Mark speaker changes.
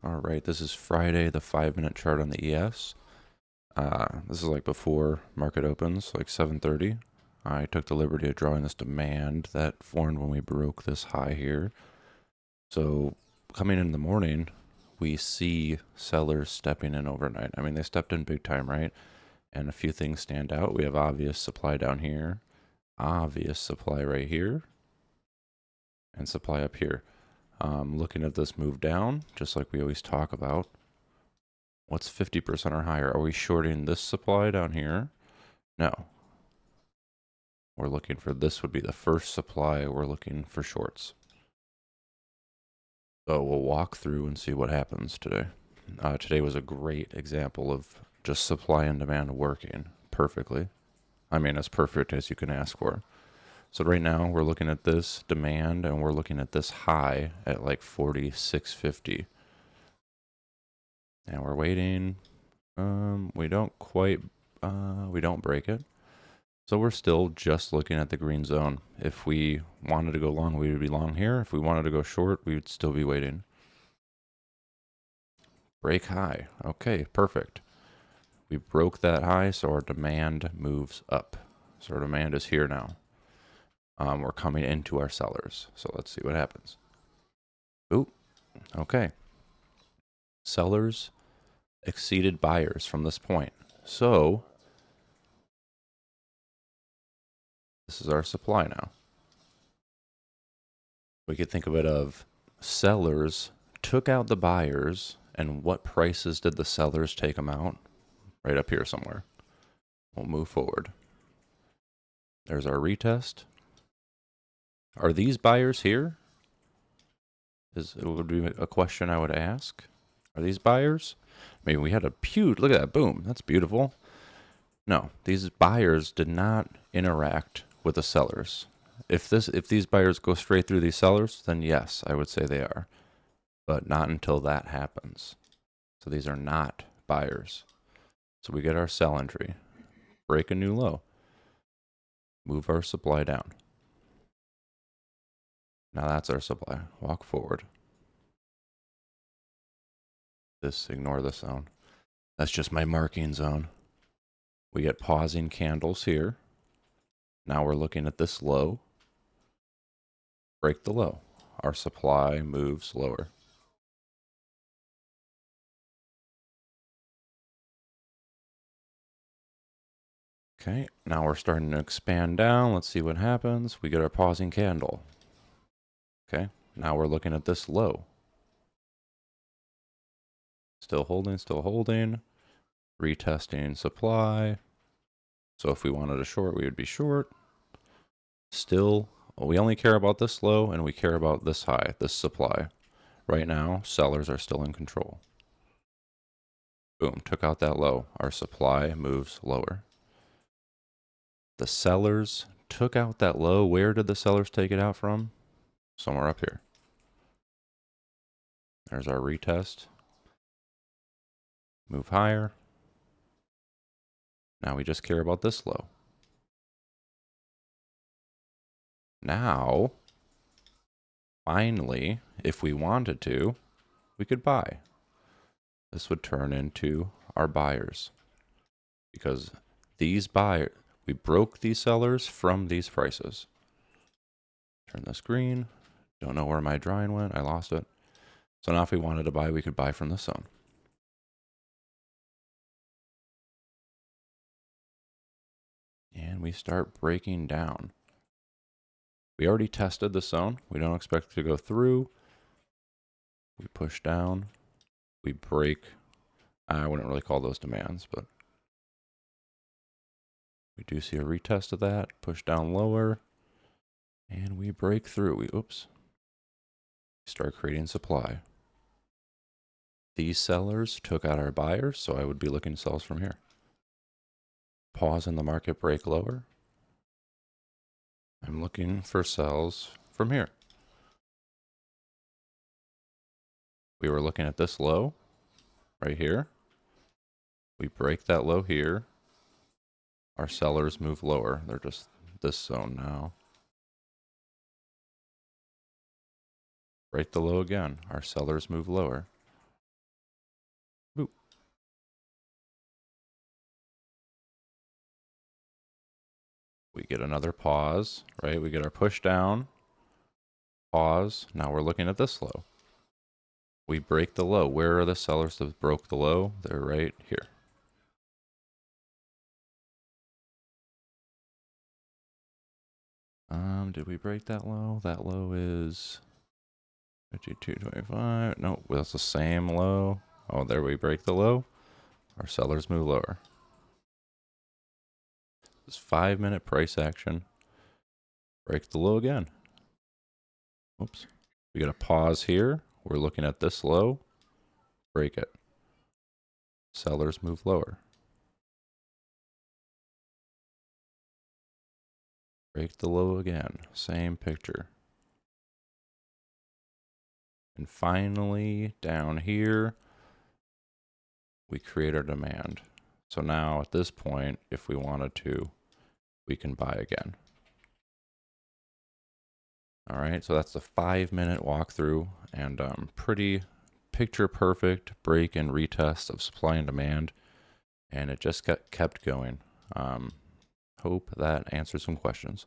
Speaker 1: All right, this is Friday, the 5-minute chart on the ES. This is like before market opens, like 7:30. I took the liberty of drawing this demand that formed when we broke this high here. So coming in the morning, we see sellers stepping in overnight. I mean, they stepped in big time, right? And a few things stand out. We have obvious supply down here, obvious supply right here, and supply up here. Looking at this move down, just like we always talk about, what's 50% or higher? Are we shorting this supply down here? No. We're looking for this would be the first supply we're looking for shorts. So we'll walk through and see what happens today. Today was a great example of just supply and demand working perfectly. I mean, as perfect as you can ask for. So right now we're looking at this demand and we're looking at this high at like 46.50. And we're waiting. We don't quite, we don't break it. So we're still just looking at the green zone. If we wanted to go long, we would be long here. If we wanted to go short, we would still be waiting. Break high. Okay, perfect. We broke that high, so our demand moves up. So our demand is here now. We're coming into our sellers. So let's see what happens. Ooh, okay. Sellers exceeded buyers from this point. So this is our supply now. We could think of it of sellers took out the buyers, and what prices did the sellers take them out? Right up here somewhere. We'll move forward. There's our retest. Are these buyers here? It would be a question I would ask. Are these buyers? Maybe we had a huge, look at that, boom, that's beautiful. No, these buyers did not interact with the sellers. If these buyers go straight through these sellers, then yes, I would say they are. But not until that happens. So these are not buyers. So we get our sell entry, break a new low, move our supply down. Now that's our supply. Walk forward. Ignore the zone. That's just my marking zone. We get pausing candles here. Now we're looking at this low. Break the low. Our supply moves lower. Okay, now we're starting to expand down. Let's see what happens. We get our pausing candle. Okay, now we're looking at this low. Still holding, still holding. Retesting supply. So if we wanted a short, we would be short. Still, we only care about this low and we care about this high, this supply. Right now, sellers are still in control. Boom, took out that low. Our supply moves lower. The sellers took out that low. Where did the sellers take it out from? Somewhere up here. There's our retest. Move higher. Now we just care about this low. Now, finally, if we wanted to, we could buy. This would turn into our buyers because these buyers, we broke these sellers from these prices. Turn this green. Don't know where my drawing went. I lost it. So now if we wanted to buy, we could buy from this zone. And we start breaking down. We already tested the zone. We don't expect it to go through. We push down. We break. I wouldn't really call those demands, but we do see a retest of that. Push down lower. And we break through. We start creating supply. These sellers took out our buyers, so I would be looking to sell from here. Pause in the market, break lower. I'm looking for sells from here. We were looking at this low right here. We break that low here. Our sellers move lower. They're just this zone now. Break the low again. Our sellers move lower. We get another pause, right? We get our push down, pause. Now we're looking at this low. We break the low. Where are the sellers that broke the low? They're right here. Did we break that low? That low is 52.25. No, that's the same low. Oh, there we break the low. Our sellers move lower. This 5-minute price action. Break the low again. Oops. We got a pause here. We're looking at this low. Break it. Sellers move lower. Break the low again. Same picture. And finally, down here, we create our demand. So now at this point, if we wanted to, we can buy again. All right, so that's the 5-minute walkthrough and pretty picture perfect break and retest of supply and demand. And it just kept going. Hope that answers some questions.